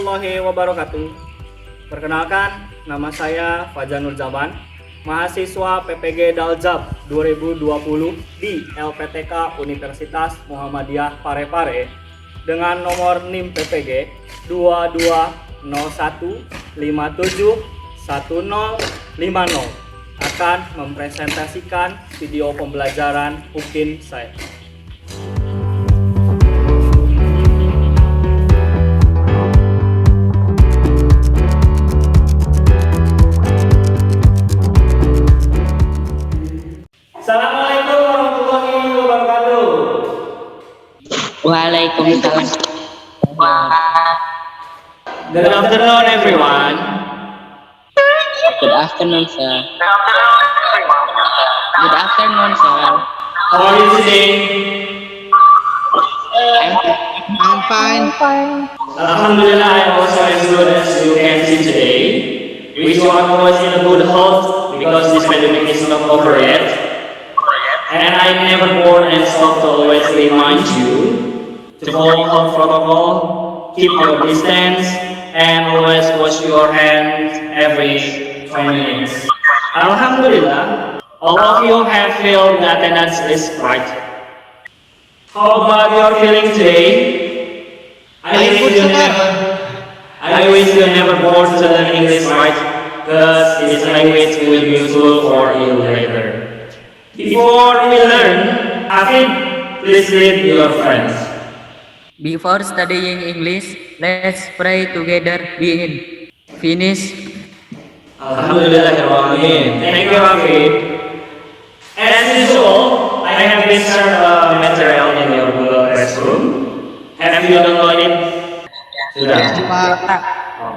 warahmatullahi wabarakatuh. Perkenalkan, nama saya Fajar Nur Zaman, mahasiswa PPG Daljab 2020 di LPTK Universitas Muhammadiyah Parepare dengan nomor NIM PPG 2201571050 akan mempresentasikan video pembelajaran UKIN saya. Assalamualaikum warahmatullahi wabarakatuh. Waalaikumsalam. Good afternoon, everyone. Good afternoon, sir. Good afternoon, sir. How are you today? I'm fine. Alhamdulillah, I am also as good as you can see today. Wish you are always in a good health because this pandemic is not over yet. And I never bored and stop to always remind you to follow health protocol, keep your distance, and always wash your hands every 20 minutes. Alhamdulillah, all of you have filled the attendance list right. How about your feeling today? I wish you never bored to learn English right, because this language will be useful for you later. Before we learn, Hafid, please lead your friends. Before studying English, let's pray together. Begin. Finish. Alhamdulillahirrahmanirrahim. Thank you, Hafid. As usual, I have researched material in your Google Classroom. Have you downloaded it? Sudah.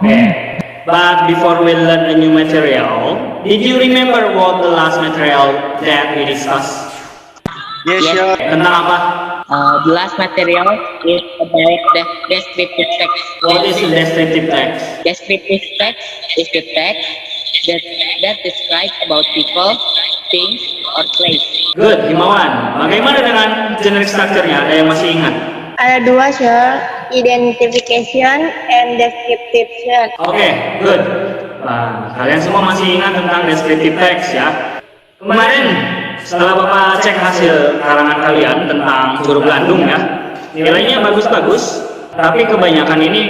Okay. But before we learn a new material, did you remember what the last material that we discussed? Yes, sure. Tentang apa? The last material is about the descriptive text. What is the descriptive text? Descriptive text is the text that describes about people, things, or place. Good, Himawan. Bagaimana dengan generic structure-nya? Ada yang masih ingat? Ada dua, Sir. Identification and description. Oke, good. Nah, kalian semua masih ingat tentang descriptive text ya? Kemarin setelah Bapak cek hasil karangan kalian tentang Curug Landung ya, nilainya bagus-bagus, tapi kebanyakan ini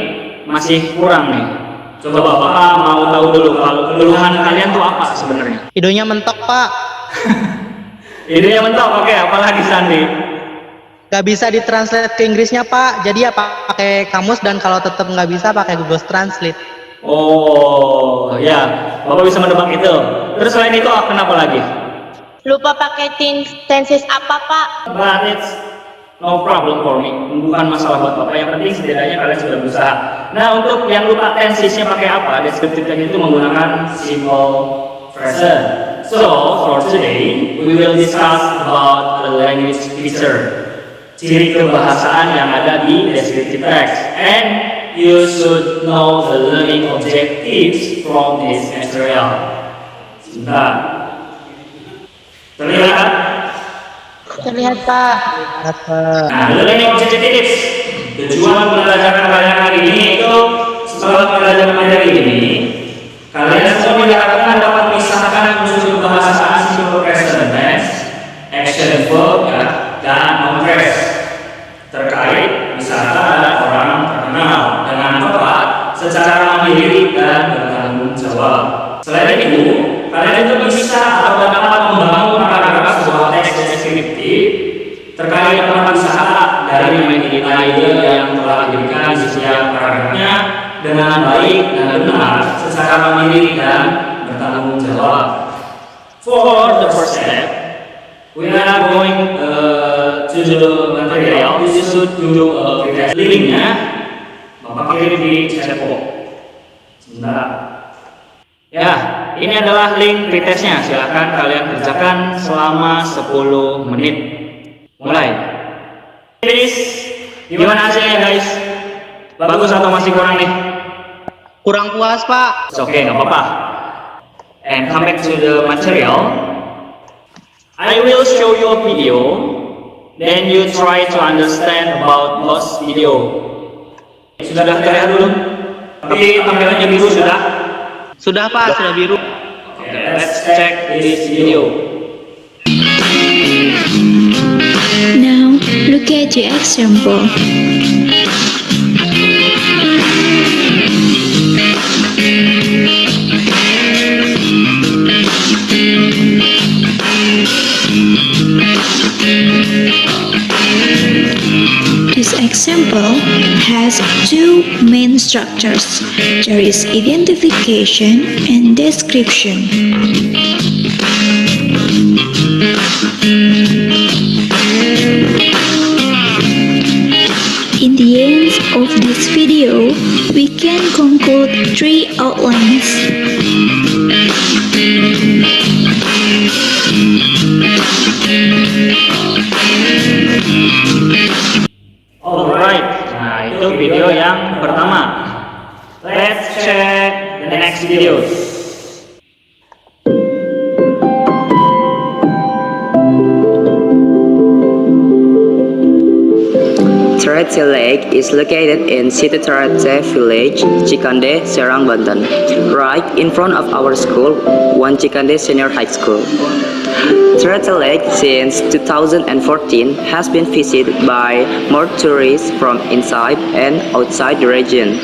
masih kurang nih. Coba Bapak mau tahu dulu kalau keluhan kalian tuh apa sebenarnya? Idenya mentok, Pak. Idenya mentok, oke, apalagi Sandi? Gak bisa ditranslate ke Inggrisnya, Pak. Jadi ya pakai kamus, dan kalau tetap nggak bisa pakai Google Translate. Oh, ya, Bapak bisa menebak itu. Terus selain itu, kenapa lagi? Lupa pakai tenses apa, Pak? But it's no problem for me. Bukan masalah buat Bapak. Yang penting setidaknya kalian sudah berusaha. Nah, untuk yang lupa tensesnya pakai apa? Descriptive text itu menggunakan simple present. So, for today, we will discuss about the language feature. Ciri kebahasaan yang ada di descriptive text. And you should know the learning objectives from this material. Sebentar. Terlihat? Terlihat, Pak. Nah, learning objectives. Tujuan pembelajaran kalian hari ini itu setelah pembelajaran materi ini, kalian semua diharapkan dapat memisahkan unsur kebahasaan simple present tense, action verb, ya, dan non-phrase terkait misalkan ada orang terkenal dengan tepat secara mandiri dan bertanggung jawab. Selain itu, kalian juga bisa atau dapat membangun paragraf sebuah teks deskriptif terkait peran usaha dari ide yang telah diberikan di setiap paragrafnya dengan baik dan benar secara mandiri dan bertanggung jawab. For the first step, we are going to the material. You should do a pretest. Linknya Bapak kirim di chat box. Sebentar. Ya, ini adalah link pretestnya. Silakan kalian kerjakan selama 10 menit. Mulai. Please, gimana hasilnya guys? Bagus atau masih kurang nih? Kurang puas, Pak. Oke, nggak apa-apa. And come back to the material. I will show you a video, then you try to understand about those video. Sudah terlihat belum? Tapi tampilannya biru sudah. Sudah Pak, sudah biru. Let's check this video. Now, look at the example. This example has two main structures. There is identification and description. In the end of this video, we can conclude three outlines. Alright, nah itu video yang pertama. Let's check the next videos. Trate Lake is located in Situ Trate Village, Cikande, Serang, Banten, right in front of our school, One Cikande Senior High School. Trate Lake since 2014 has been visited by more tourists from inside and outside the region.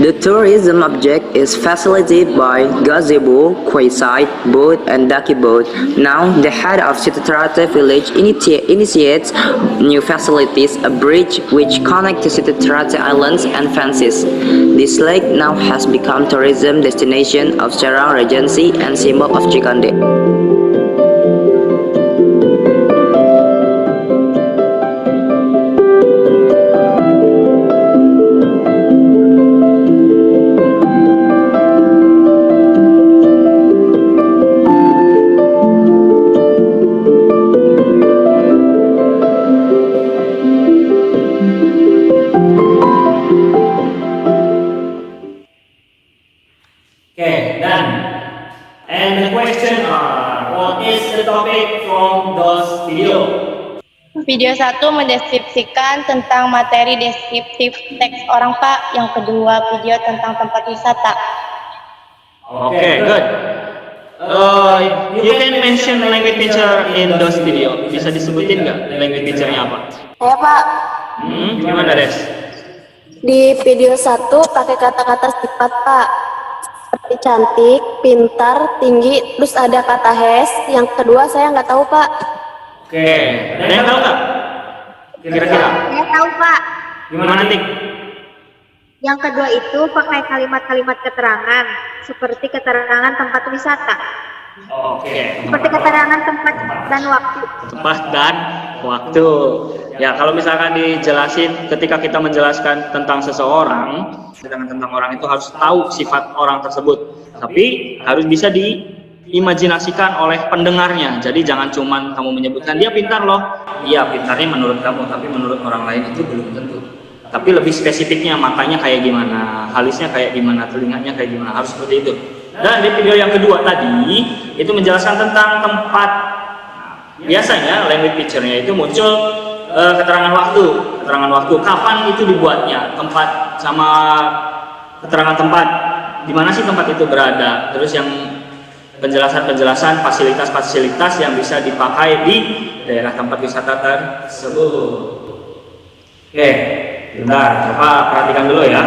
The tourism object is facilitated by gazebo, quayside, boat, and ducky boat. Now, the head of Situ-Trate village initiates new facilities, a bridge which connects to Situ-Trate islands and fences. This lake now has become tourism destination of Serang Regency and symbol of Cikande. Okay, done. And the question are, what is the topic from those video? Video 1 mendeskripsikan tentang materi deskriptif teks orang Pak. Yang kedua video tentang tempat wisata. Okay, good. You can mention language picture in those video. Bisa disebutin nggak language picture-nya apa? Ya Pak, Gimana Des? di video 1 pakai kata-kata sifat Pak. Seperti cantik, pintar, tinggi, terus ada kata has. Yang kedua saya nggak tahu Pak. Oke, ada yang tahu nggak? Kira-kira? Saya tahu Pak. Gimana Tik? Yang kedua itu pakai kalimat-kalimat keterangan. Seperti keterangan tempat wisata. Oke. Seperti keterangan tempat dan waktu. Tempat dan waktu. Ya, kalau misalkan dijelasin ketika kita menjelaskan tentang seseorang, sedangkan tentang orang itu harus tahu sifat orang tersebut. Tapi harus bisa diimajinasikan oleh pendengarnya. Jadi jangan cuman kamu menyebutkan dia pintar loh. Iya, pintarnya menurut kamu, tapi menurut orang lain itu belum tentu. Tapi lebih spesifiknya, matanya kayak gimana, alisnya kayak gimana, telinganya kayak gimana, harus seperti itu. Dan di video yang kedua tadi itu menjelaskan tentang tempat. Biasanya language picture-nya itu muncul keterangan waktu, kapan itu dibuatnya, tempat sama keterangan tempat, di mana sih tempat itu berada, terus yang penjelasan fasilitas yang bisa dipakai di daerah tempat wisata tersebut. Oke, bentar, coba perhatikan dulu ya.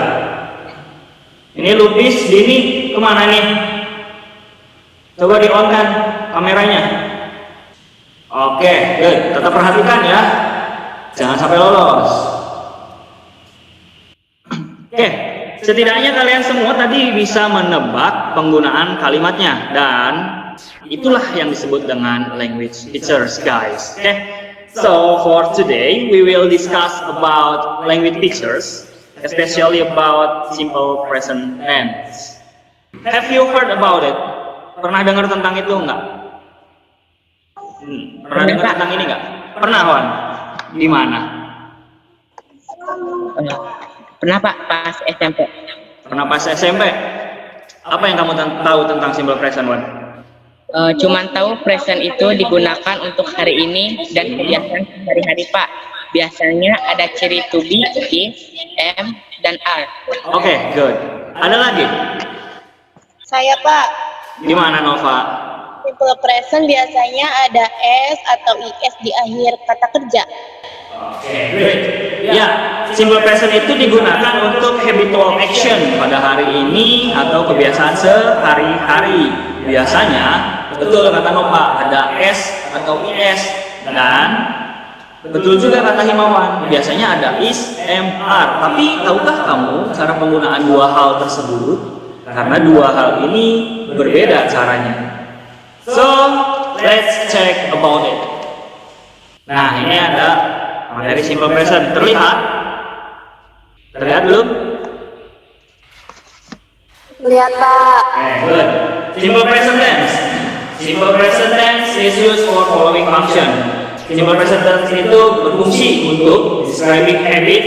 Ini Lubis, Dini kemana nih? Coba di on kan kameranya. Oke, good. Tetap perhatikan ya. Jangan sampai lolos. Oke, setidaknya kalian semua tadi bisa menebak penggunaan kalimatnya, dan itulah yang disebut dengan language pictures, guys. Oke, so for today we will discuss about language pictures, especially about simple present tense. Have you heard about it? Pernah dengar tentang itu enggak? Pernah dengar tentang ini enggak? Pernah, Wan? Di mana? Pernah Pak, pas SMP. Pernah pas SMP? Apa yang kamu tahu tentang simple present, Wan? Cuman tahu present itu digunakan untuk hari ini dan kegiatan hari-hari Pak. Biasanya ada ciri to be, is, am, dan are. Oke, good. Ada lagi? Saya Pak, Gimana Nova? simple present biasanya ada s atau is di akhir kata kerja. Oke, great. Ya, simple present itu digunakan untuk habitual action pada hari ini atau kebiasaan sehari-hari. Biasanya, betul kata Nova, ada s atau is, dan betul juga kata Himawan, biasanya ada is, am, are. Tapi tahukah kamu cara penggunaan dua hal tersebut? Karena dua hal ini berbeda caranya. So, let's check about it. Nah, ini ada materi simple present. Terlihat? Terlihat belum? Lihat Pak. Okay, good. Simple present tense. Simple present tense is used for following function. Simple present tense itu berfungsi untuk describing habit,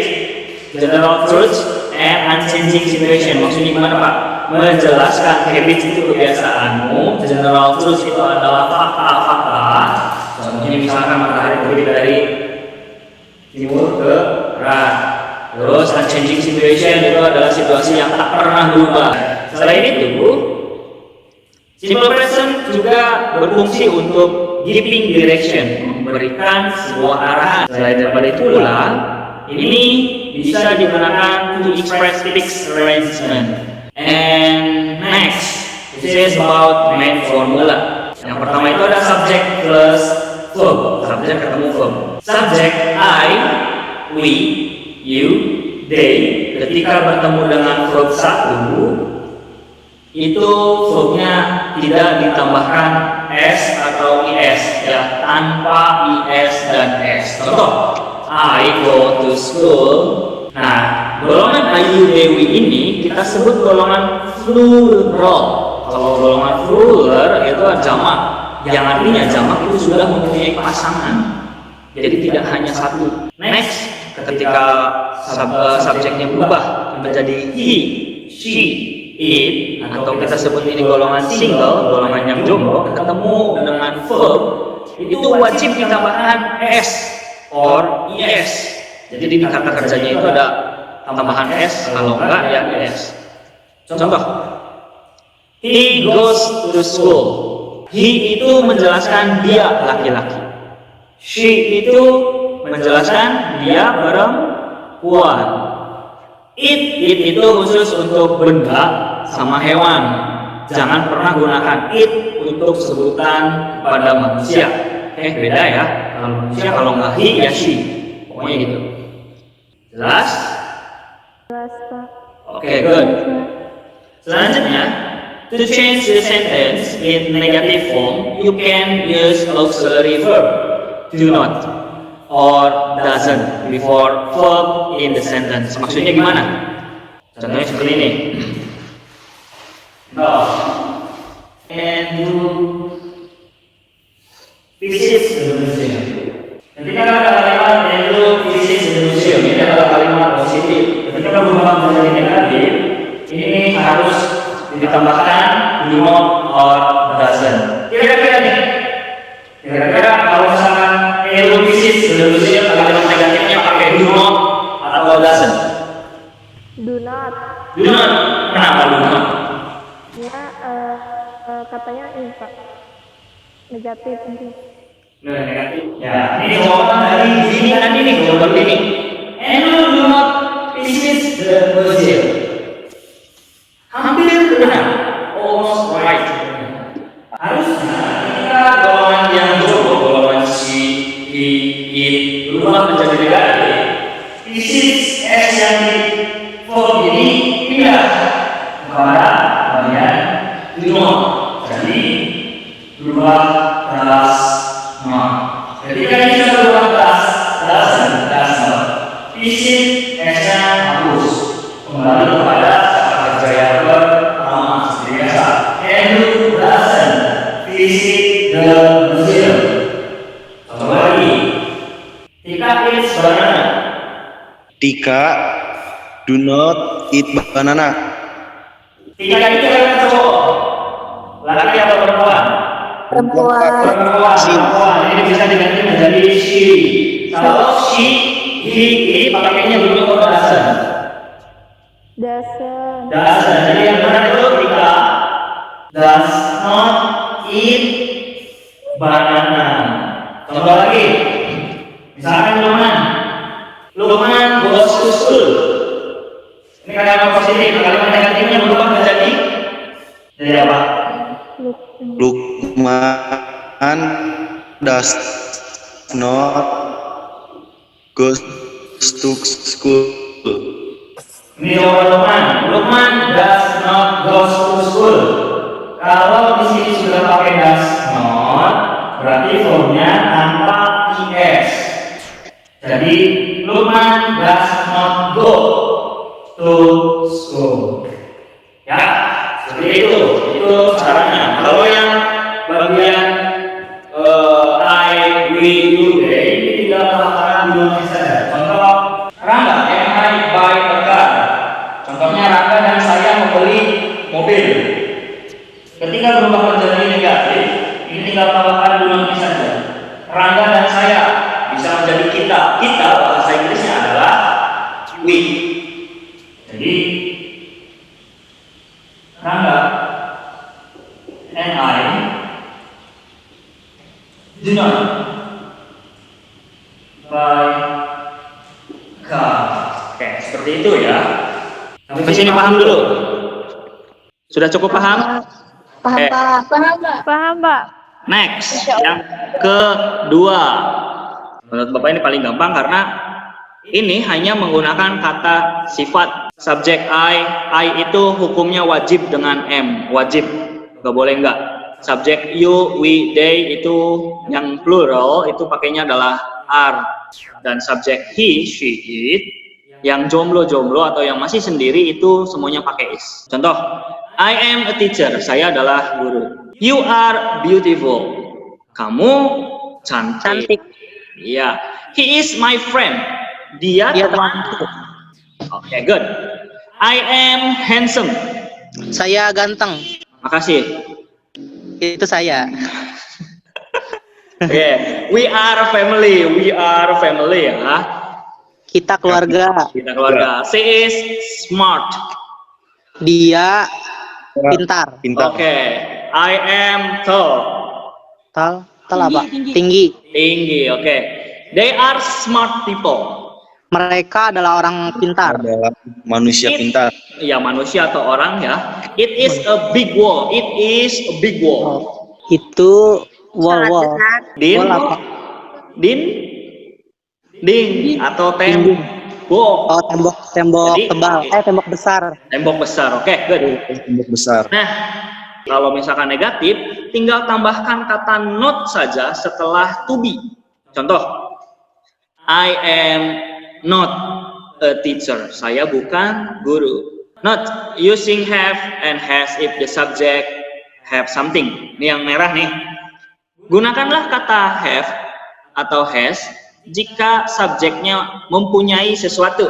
general truths, and unchanging situation. Maksudnya gimana Pak? Menjelaskan habits itu kebiasaanmu, general truths itu adalah fakta-fakta. Contohnya misalkan matahari terbit dari timur ke barat. Terus unchanging situation itu adalah situasi yang tak pernah berubah. Selain itu, simple present juga berfungsi untuk giving direction, memberikan sebuah arahan. Selain daripada itu pula, ini bisa digunakan to express fixed arrangement. And next, this is about main formula. Yang pertama itu ada subject plus verb. Subject ketemu verb. Subject I, we, you, they. Ketika bertemu dengan verb satu, itu verbnya tidak ditambahkan s atau is, ya, tanpa is dan s. Contoh, I go to school. Nah, golongan ayu dewi ini kita sebut golongan plural. Kalau golongan plural itu jamak, yang artinya jamak itu sudah mempunyai pasangan, jadi tidak hanya satu. Next, ketika subjeknya berubah menjadi he, she, it, atau kita sebut ini golongan single, golongan yang jomblo, ketemu dengan verb, itu wajib ditambahkan s or es. Jadi di kata kerjanya itu ada tambahan s, kalau enggak ya es. Contoh, he goes to school. He itu menjelaskan dia laki-laki. She itu menjelaskan dia perempuan. It itu khusus untuk benda sama hewan. Jangan pernah gunakan it untuk sebutan kepada manusia. Beda ya. Kalau manusia, kalau nggak he ya she. Pokoknya gitu. Jelas? Jelas Pak. Oke, good. Selanjutnya, to change the sentence in negative form, you can use auxiliary verb, do not, or doesn't before verb in the sentence. Maksudnya gimana? Contohnya seperti ini. No. And you visit the museum. Ketika ada kalimat and you visit the museum, ini adalah kalimat positif. Ketika berubah menjadi negatif, ini harus ditambahkan do not or doesn't. Kira-kira nih, kalau misalkan you visit the museum, kalimat negatifnya pakai do not atau doesn't? Do not. Do not. Kenapa do not? Ya, katanya ini Pak. Negatif ini. Nah, negatif. Ya, ini jawaban dari sini tadi nih, jawaban ini. And you do not visit the museum. Hampir benar. Almost right. Harusnya ketika golongan yang jomblo, golongan si, he, it berubah menjadi negatif, visit s yang di verb ini pindah kepada bagian do not. Jadi berubah kelas not. Ketika ini sudah berubah kelas doesn't, does not, visit s-nya hapus, kembali kepada kata kerja yang pertama seperti biasa. And you doesn't visit the museum. Contoh lagi, Tika eats banana. Tika do not eat banana. Tika itu adalah cowok, laki atau perempuan? Perempuan. Perempuan. Ini bisa diganti menjadi she. Kalau she He pakainya dulu atau doesn't? Doesn't. Jadi yang benar itu ketika does not eat banana. Contoh lagi. Misalkan Lukman goes to school. Ini kalimat positif. Kalimat negatifnya berubah menjadi apa? Lukman does not go to school. Ini jawaban Lukman does not go to school. Kalau di sini sudah pakai does not, berarti formnya tanpa is. Jadi Lukman does not go to school. Ya, seperti itu. Itu caranya. Kalau yang bagian I, we, you, they ini tidak melakukan dulunya saja. Contoh Rangga, I buy a car. Contohnya Rangga dan saya membeli mobil. Ketika berubah menjadi negatif, ini tinggal tambahkan dulunya saja. Rangga dan saya bisa menjadi kita. Kita bahasa Inggrisnya adalah we. Jadi Rangga and I do not buy car. Oke, seperti itu ya. Sampai sini paham dulu? Sudah cukup paham? Paham, Pak. Next, yang kedua. Menurut Bapak ini paling gampang karena ini hanya menggunakan kata sifat. Subjek I itu hukumnya wajib dengan M, wajib, nggak boleh nggak. Subjek you, we, they itu yang plural itu pakainya adalah are. Dan subjek he, she, it yang jomblo atau yang masih sendiri itu semuanya pakai is. Contoh, I am a teacher, saya adalah guru. You are beautiful, kamu cantik. Iya. He is my friend, dia temanku. Oke, good. I am handsome, Saya ganteng. makasih. Itu saya. Oke, we are family ya. Kita keluarga. Kita keluarga. She is smart. Dia pintar. Oke, I am tall. Tall apa? Tinggi. Tinggi, oke. They are smart people. Mereka adalah orang pintar. Adalah manusia pintar. Ya, manusia atau orang ya. It is a big wall. It is a big wall. Itu wall. Din, Wall apa? ding atau tembok. Oh, tembok Jadi- tebal. Tembok besar. Tembok besar. Oke, good. Tembok besar. Nah, kalau misalkan negatif, tinggal tambahkan kata not saja setelah to be. Contoh, I am not a teacher. Saya bukan guru. Not using have and has if the subject have something. Ini yang merah nih. Gunakanlah kata have atau has jika subjeknya mempunyai sesuatu.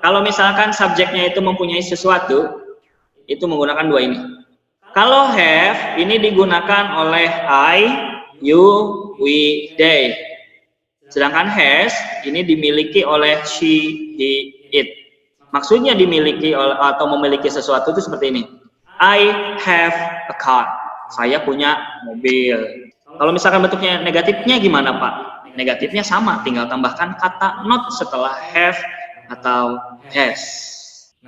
Kalau misalkan subjeknya itu mempunyai sesuatu, itu menggunakan dua ini. Kalau have ini digunakan oleh I, you, we, they. Sedangkan has ini dimiliki oleh she, he, it. Maksudnya dimiliki oleh atau memiliki sesuatu itu seperti ini. I have a car. Saya punya mobil. Kalau misalkan bentuknya negatifnya gimana, Pak? Negatifnya sama, tinggal tambahkan kata not setelah have atau has.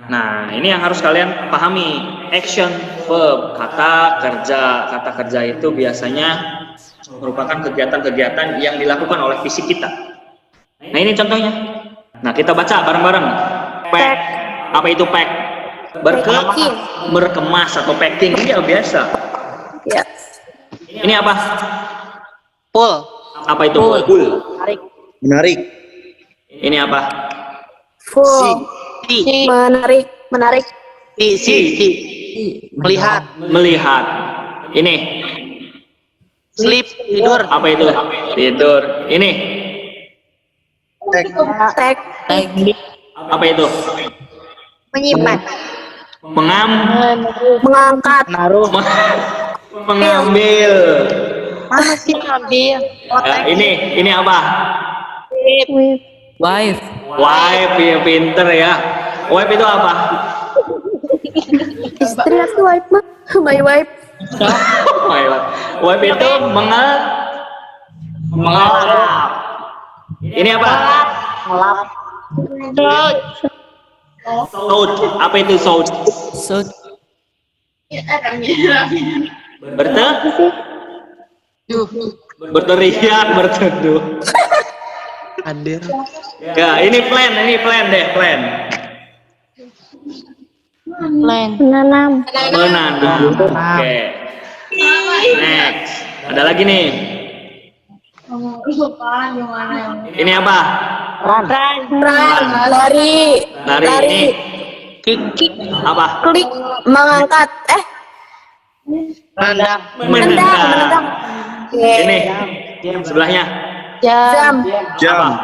Nah, ini yang harus kalian pahami. Action verb, kata kerja. Kata kerja itu biasanya merupakan kegiatan-kegiatan yang dilakukan oleh fisik kita. Nah, ini contohnya. Nah, kita baca bareng-bareng. Pack. Apa itu pack? Berkemas atau packing. Ini yang biasa. Ya. Ini apa? Pull. Apa itu? Pull. Menarik. Ini apa? Full. Menarik. Si. Melihat. Melihat. Ini. Sleep. Tidur. Apa itu? Tidur. Ini. Tag. Apa itu? Menyimpan. Mengangkat. Naruh. Mengambil. Mana sih ambil? Ini apa? Wife. Wife, ya pinter ya. Wife itu apa? Istri atau wife mah? My wife. Wife itu mengelap. Ini apa? Saud. Apa itu saud? So Berteriak, berteduh. Hadir. Ya, ini plan deh, plan. Menanam. Menanam. Oke. Next. Ada lagi nih. Ini apa? Lari. Lari. Ini apa? Klik. Mengangkat. Menendang. Menendang. Ini sebelahnya. Jam. Jam.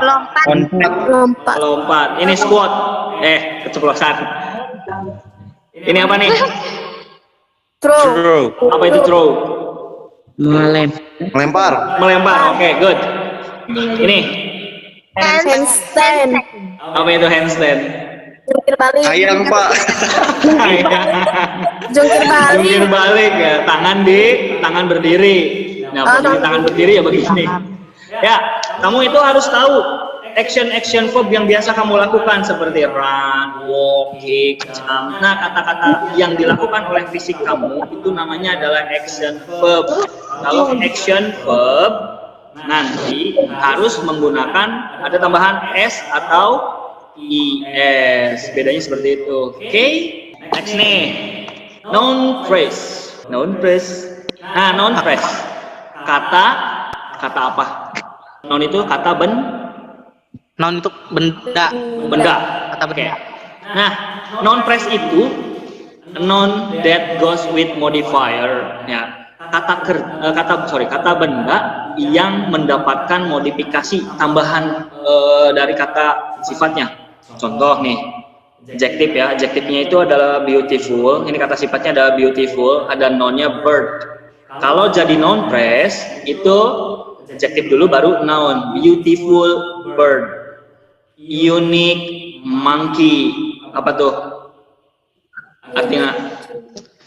Lompat. Lompat. Ini squat. Keceplosan. Ini apa nih? Throw. Throw. Apa itu throw? Melempar. Melempar. Oke, good. Ini Handstand. apa itu handstand? Jungkir balik. Sayang Pak. Jungkir balik. Jungkir balik ya, tangan berdiri. Nah, posisi tangan berdiri ya begini. Ya, kamu itu harus tahu action verb yang biasa kamu lakukan seperti run, walk, kick, jump. Nah, kata-kata yang dilakukan oleh fisik kamu itu namanya adalah action verb. Kalau action verb nanti harus menggunakan ada tambahan s atau is. Bedanya seperti itu. Oke? Next nih. Noun phrase. Noun phrase. Nah, noun phrase. Kata apa? Noun itu kata Non itu benda. benda. Kata benda. Nah, noun phrase itu noun that goes with modifier. Ya, kata benda yang mendapatkan modifikasi tambahan dari kata sifatnya. Contoh nih, adjective ya. Adjective-nya itu adalah beautiful. Ini kata sifatnya adalah beautiful. Ada noun-nya bird. Kalau jadi noun phrase itu adjective dulu baru noun. Beautiful bird. Unique monkey. Apa tuh? Artinya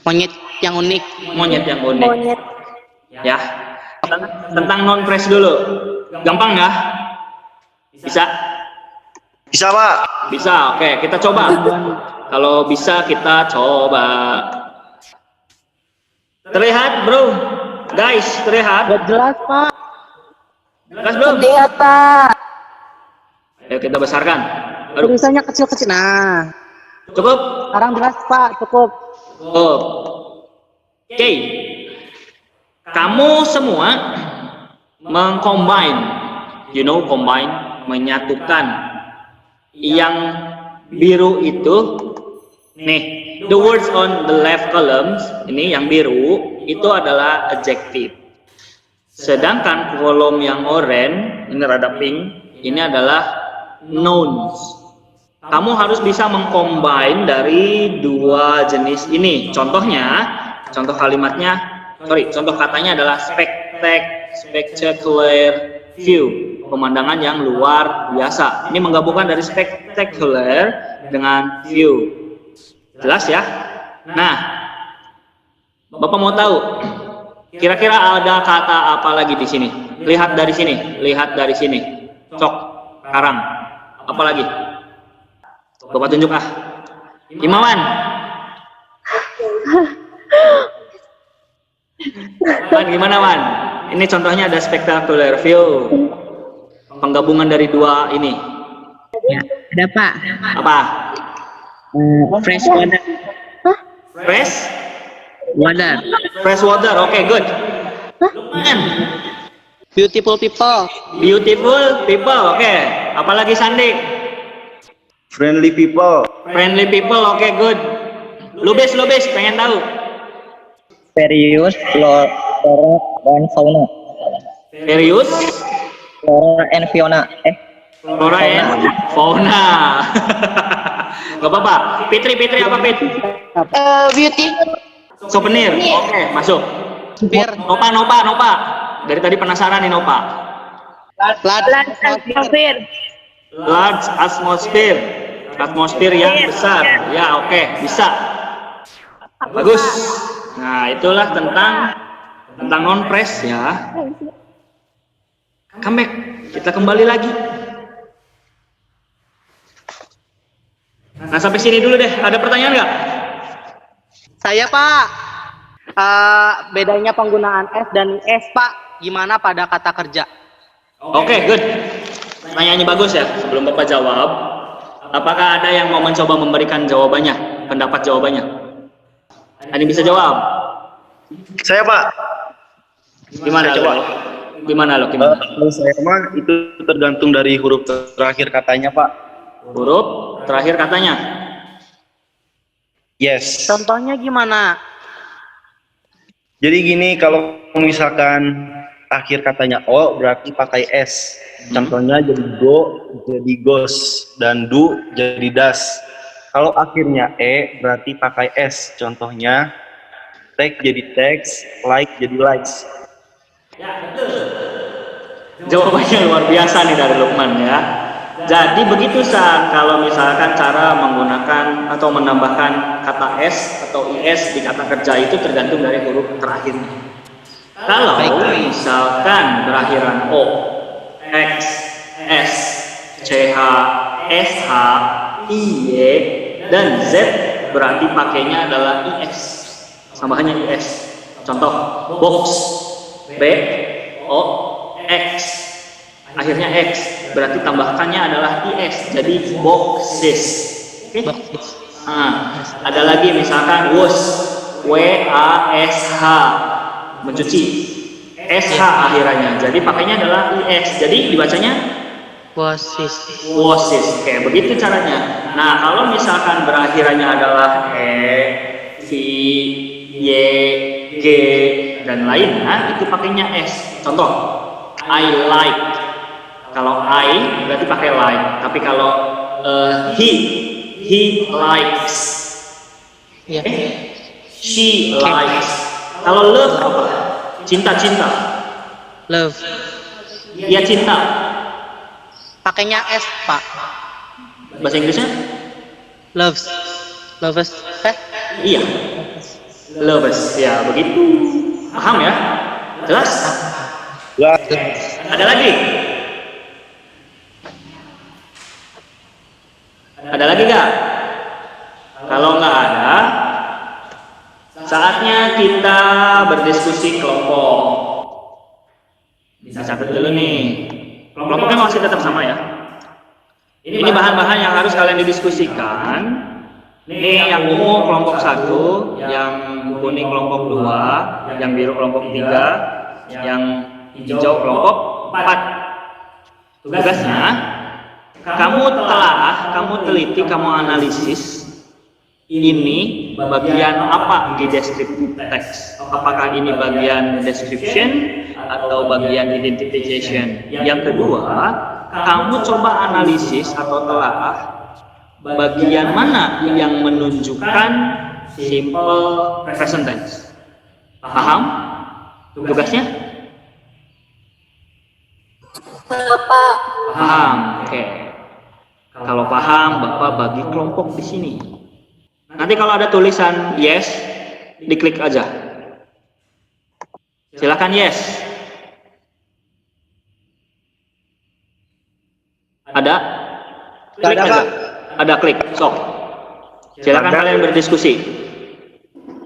Monyet yang unik. monyet yang unik. Monyet. Ya. Tentang noun phrase dulu. Gampang ya? Bisa? Bisa Pak. Bisa. Oke, kita coba. Kalau bisa kita coba. Terlihat, bro? Guys, terlihat? Jelas, Pak. Jelas belum? Lihat Pak. Ayo kita besarkan. Aduh, Tulisannya kecil-kecil. Nah, cukup? sekarang jelas, Pak. Cukup. Oh. Oke. Kamu semua mengcombine, combine, menyatukan. Yang biru itu, nih, the words on the left columns, ini yang biru, itu adalah adjective. Sedangkan kolom yang oranye, ini rada pink, ini adalah nouns. Kamu harus bisa mengcombine dari dua jenis ini. Contoh katanya adalah spectacular view, pemandangan yang luar biasa. Ini menggabungkan dari spectacular dengan view. Jelas ya? Nah, Bapak mau tahu kira-kira ada kata apa lagi di sini? Lihat dari sini. Cok, karang. Apa lagi? Bapak tunjuk ah. Imawan. Man, gimana Man? Ini contohnya ada spectacular view. Penggabungan dari dua ini. ya, ada Pak. Apa? Fresh water. Fresh water. Oke, good. Man. Beautiful people. Beautiful people. Oke. Apalagi Sandi? Friendly people. Friendly people. Oke, good. Lubis, pengen tahu. Various flora dan fauna. Serius? Flora and fauna. Flora and fauna. Gak apa-apa. Fitri apa Fit? Beautiful. Souvenir. Oke, masuk. Supir. Nopa. Dari tadi penasaran nih Nopa. Plat. Large atmosphere. Atmosfer yang besar. Ya, oke, bisa. Bagus. Nah, itulah tentang non-press ya. Comeback. Kita kembali lagi. Nah, sampai sini dulu deh. Ada pertanyaan nggak? Saya Pak, bedanya penggunaan S dan IS Pak, gimana pada kata kerja? Oke, good. Pertanyaannya bagus ya. Sebelum Bapak jawab, apakah ada yang mau mencoba memberikan jawabannya, pendapat jawabannya? Ada yang bisa jawab? Saya Pak. Gimana Saya coba? coba. Gimana lo? Gimana? Kalau saya mah itu tergantung dari huruf terakhir katanya Pak. Huruf terakhir katanya. Yes. Contohnya gimana? Jadi gini, kalau misalkan akhir katanya O berarti pakai S. Contohnya jadi go, jadi goes, dan do jadi das. Kalau akhirnya E berarti pakai S. Contohnya take jadi text, like jadi likes. Jawabannya luar biasa nih dari Lukman ya. Jadi begitu San, kalau misalkan cara menggunakan atau menambahkan kata S atau IS di kata kerja itu tergantung dari huruf terakhirnya. Kalau misalkan berakhiran O, X, S, CH, SH, IY, dan Z berarti pakainya adalah IS. Tambahannya IS. Contoh, box, B, O, X. Akhirnya X, berarti tambahkannya adalah IS, jadi boxes. Oke? Nah, ada lagi misalkan wash, WASH, mencuci, SH akhirannya, jadi pakainya adalah IS, jadi dibacanya Wasis. washes. Kayak begitu caranya. Nah, kalau misalkan berakhirannya adalah V, Y, G, dan lainnya, itu pakainya S. Contoh, I like. Kalau I berarti pakai like, tapi kalau he likes, Iya. she likes. Kalau love apa? Cinta. Love. Dia cinta. Pakainya S Pak. Bahasa Inggrisnya? Loves. Loves. Iya. Lovers. Ya begitu. Paham ya? Jelas? Ya. Ada lagi? Ada lagi nggak? Kalau nggak ada, saatnya kita berdiskusi kelompok. Bisa catat dulu nih. Kelompoknya masih tetap sama ya. Ini bahan-bahan yang harus kalian didiskusikan. Ini yang ungu kelompok 1, yang kuning kelompok 2, yang biru kelompok 3, yang hijau kelompok 4. Tugasnya, kamu teliti, kamu analisis ini bagian apa di descriptive text. Apakah ini bagian description atau bagian identification. Yang kedua, kamu coba analisis atau telaah bagian mana yang menunjukkan simple present tense. Paham tugasnya? Pak. Paham. Oke. Kalau paham, Bapak bagi kelompok di sini. Nanti kalau ada tulisan yes, diklik aja. Silakan yes. Ada? Klik aja. Ada klik. Sok. Silakan kalian berdiskusi.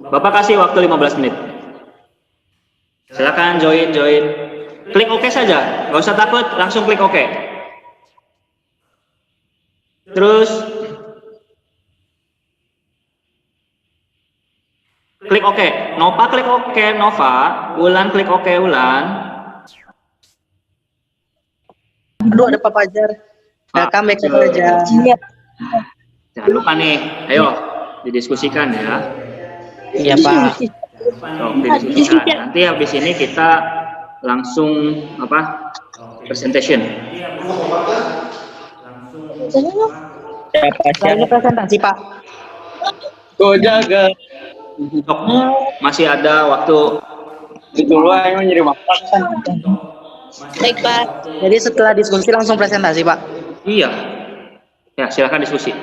Bapak kasih waktu 15 menit. Silakan join. Klik OK saja. Nggak usah takut, langsung klik OK. Terus klik OK. Nova klik OK, Nova. Ulan klik OK, Ulan. Dulu ada Pak Fajar. Welcome back saja. Jangan lupa nih, ayo didiskusikan ya. Iya Pak. Didiskusikan. Nanti habis ini kita langsung presentation. Ini presentasi Pak. Masih ada waktu. Baik Pak. Jadi setelah diskusi langsung presentasi Pak. Iya. Ya, silakan diskusi.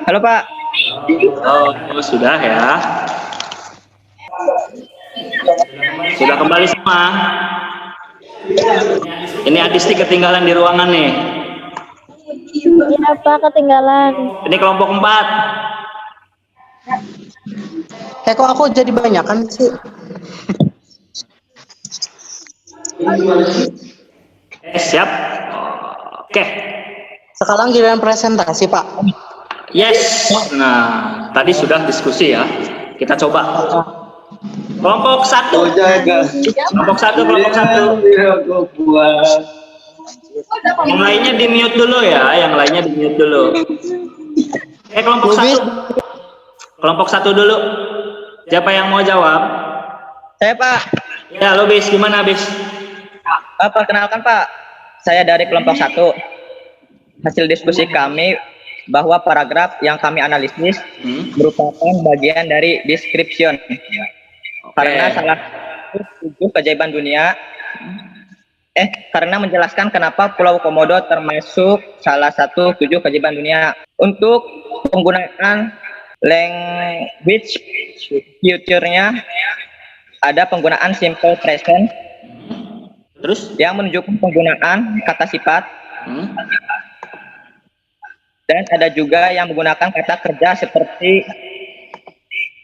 Halo Pak. Oh, sudah ya. Sudah kembali semua. Ini Adisti ketinggalan di ruangan nih. Iya Pak, ketinggalan. Ini kelompok 4. Kok aku jadi banyakan sih? Siap. Oke. Sekarang giliran presentasi, Pak. Yes. Nah, tadi sudah diskusi ya. Kita coba. Kelompok 1. Kelompok 1, kelompok 1. Yang lainnya di mute dulu ya, yang lainnya di mute dulu. Kelompok 1. Kelompok 1 dulu. Siapa yang mau jawab? Saya Pak. Ya, lo Bis, gimana Bis? Perkenalkan Pak, saya dari kelompok 1. Hasil diskusi kami bahwa paragraf yang kami analisis merupakan bagian dari description. Karena salah satu 7 keajaiban dunia, karena menjelaskan kenapa Pulau Komodo termasuk salah satu 7 keajaiban dunia. Untuk penggunaan language future-nya ada penggunaan simple present. Terus? Yang menunjukkan penggunaan kata sifat. Dan ada juga yang menggunakan kata kerja seperti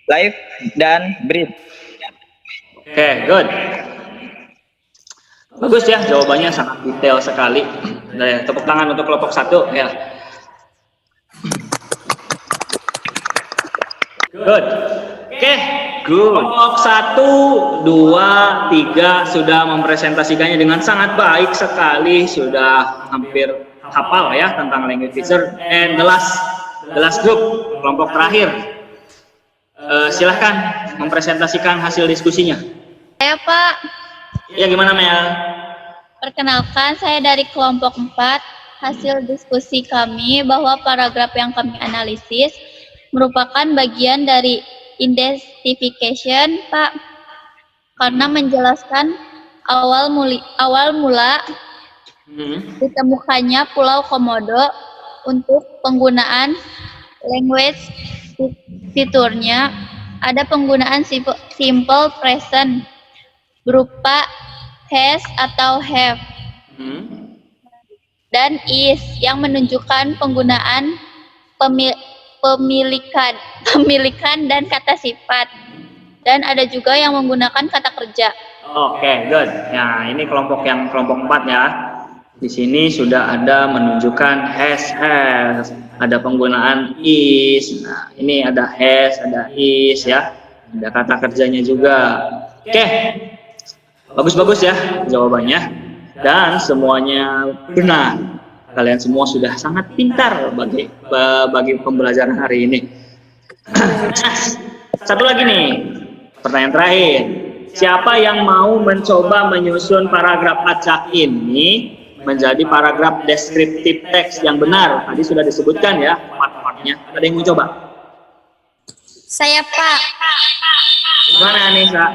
live dan breathe. Oke, good. Bagus ya, jawabannya sangat detail sekali. Nah, tepuk tangan untuk kelompok 1 ya. Good. Oke, good. Kelompok 1, 2, 3 sudah mempresentasikannya dengan sangat baik sekali, sudah hampir hafal ya tentang language feature. And the last group, kelompok terakhir. Silahkan mempresentasikan hasil diskusinya. Saya Pak, Ya, gimana Mel? perkenalkan saya dari kelompok 4. Hasil diskusi kami bahwa paragraf yang kami analisis merupakan bagian dari identification, Pak. Karena menjelaskan awal mula ditemukannya Pulau Komodo. Untuk penggunaan language fiturnya ada penggunaan simple present berupa has atau have dan is yang menunjukkan penggunaan pemilikan dan kata sifat, dan ada juga yang menggunakan kata kerja. Oke, good. Nah, ini kelompok 4 ya. Di sini sudah ada menunjukkan has, ada penggunaan is. Nah, ini ada has, ada is ya. Ada kata kerjanya juga. Oke. Bagus-bagus ya jawabannya. Dan semuanya benar. Kalian semua sudah sangat pintar bagi pembelajaran hari ini. Satu lagi nih, pertanyaan terakhir. Siapa yang mau mencoba menyusun paragraf acak ini menjadi paragraf deskriptif teks yang benar? Tadi sudah disebutkan ya part-partnya. Ada yang mau coba? Saya Pak. Gimana Anissa?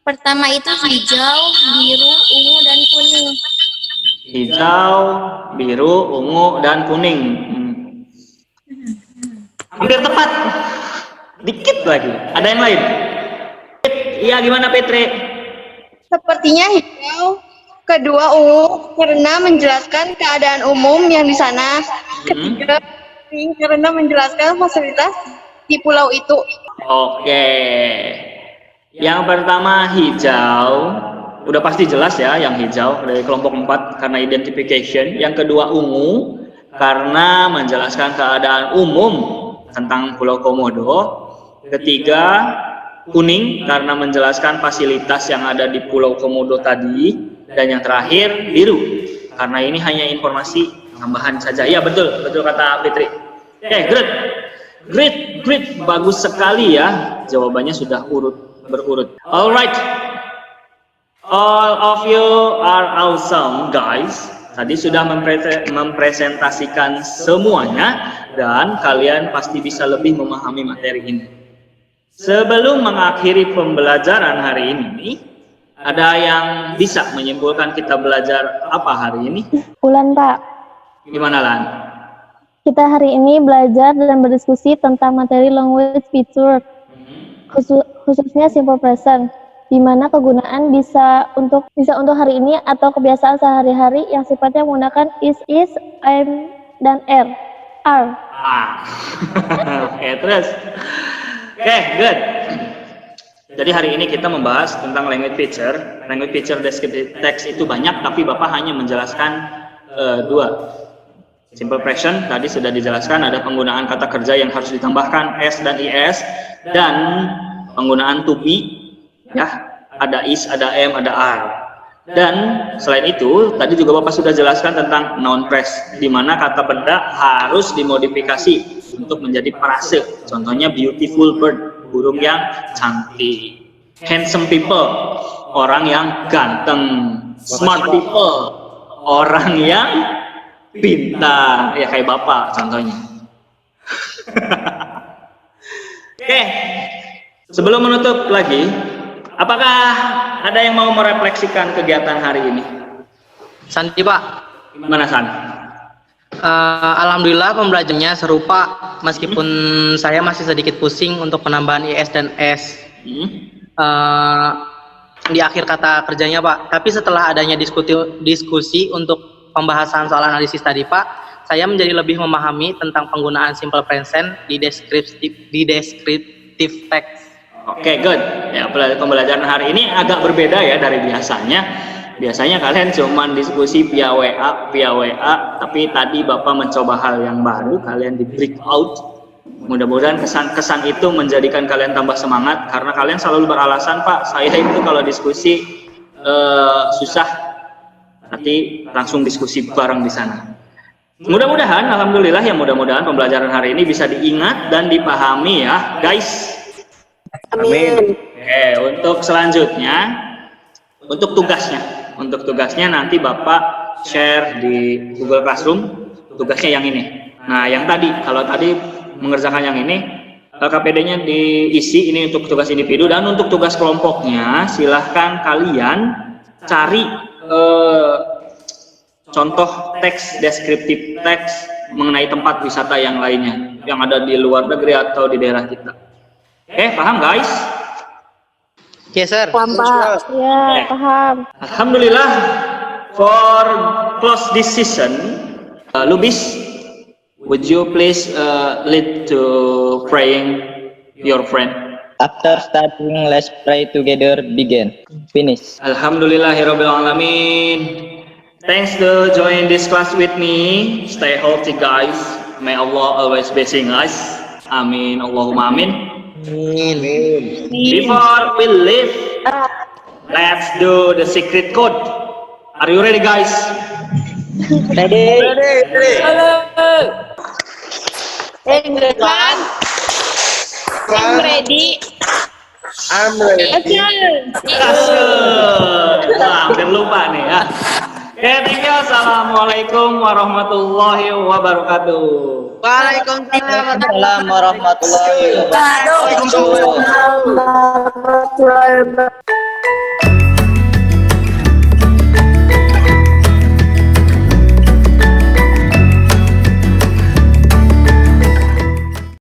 Pertama itu hijau, biru, ungu, dan kuning. Hijau, biru, ungu, dan kuning. Hampir tepat. Dikit lagi. Ada yang lain? Iya, gimana Petri? Sepertinya hijau, kedua ungu karena menjelaskan keadaan umum yang di sana. Ketiga pink karena menjelaskan fasilitas di pulau itu. Oke. Yang pertama hijau, udah pasti jelas ya yang hijau dari kelompok 4 karena identification. Yang kedua ungu karena menjelaskan keadaan umum tentang Pulau Komodo. Ketiga kuning karena menjelaskan fasilitas yang ada di Pulau Komodo tadi. Dan yang terakhir biru karena ini hanya informasi tambahan saja. Iya, betul kata Fitri. Oke, great, bagus sekali ya. Jawabannya sudah berurut. Alright, all of you are awesome guys. Tadi sudah mempresentasikan semuanya dan kalian pasti bisa lebih memahami materi ini. Sebelum mengakhiri pembelajaran hari ini, Ada yang bisa menyimpulkan kita belajar apa hari ini? Ulan Pak, Gimana Lan? kita hari ini belajar dan berdiskusi tentang materi language feature, khususnya simple present, di mana kegunaan bisa untuk hari ini atau kebiasaan sehari-hari yang sifatnya menggunakan is, am, dan are. Oke, terus. Oke, good. Jadi hari ini kita membahas tentang language feature. Language feature descriptive text itu banyak, tapi Bapak hanya menjelaskan dua. Simple present tadi sudah dijelaskan, ada penggunaan kata kerja yang harus ditambahkan s dan is, dan penggunaan to be, ya, ada is, ada am, ada are. Dan selain itu, tadi juga Bapak sudah jelaskan tentang noun phrase, di mana kata benda harus dimodifikasi untuk menjadi frase. Contohnya beautiful bird, burung yang cantik. Handsome people, orang yang ganteng. Smart people, orang yang pintar, ya kayak Bapak contohnya. Oke, sebelum menutup lagi, apakah ada yang mau merefleksikan kegiatan hari ini? Santi Pak. Gimana San? Alhamdulillah pembelajarannya seru Pak, meskipun saya masih sedikit pusing untuk penambahan is dan s di akhir kata kerjanya Pak. Tapi setelah adanya diskusi untuk pembahasan soal analisis tadi Pak, saya menjadi lebih memahami tentang penggunaan simple present di descriptive text. Oke, good. Ya, pembelajaran hari ini agak berbeda ya dari biasanya. Biasanya kalian cuman diskusi via WA, tapi tadi Bapak mencoba hal yang baru, kalian di breakout. Mudah-mudahan kesan-kesan itu menjadikan kalian tambah semangat, karena kalian selalu beralasan, Pak, saya itu kalau diskusi susah. Nanti langsung diskusi bareng di sana. Mudah-mudahan, alhamdulillah ya, mudah-mudahan pembelajaran hari ini bisa diingat dan dipahami ya, guys. Amin. Oke, untuk selanjutnya, untuk tugasnya nanti Bapak share di Google Classroom. Tugasnya yang ini. Nah, yang tadi, kalau tadi mengerjakan yang ini, KPD-nya diisi ini untuk tugas individu, dan untuk tugas kelompoknya silahkan kalian cari contoh teks deskriptif teks mengenai tempat wisata yang lainnya yang ada di luar negeri atau di daerah kita. Paham guys? Yes sir. Paham Pak? Ya, paham. Alhamdulillah. For close this session, Lubis, would you please lead to praying your friend? After starting, let's pray together. Begin. Finish. Alhamdulillahirabbil alamin. Thanks to join this class with me. Stay healthy guys. May Allah always blessing us. Amin. Allahumma amin. Amin. Before we leave, let's do the secret code. Are you ready guys? Ready? I'm ready. I'm ready. Hampir lupa nih ya. Thank you. Assalamualaikum warahmatullahi wabarakatuh. Waalaikumsalam warahmatullahi wabarakatuh. Waalaikumsalam warahmatullahi wabarakatuh.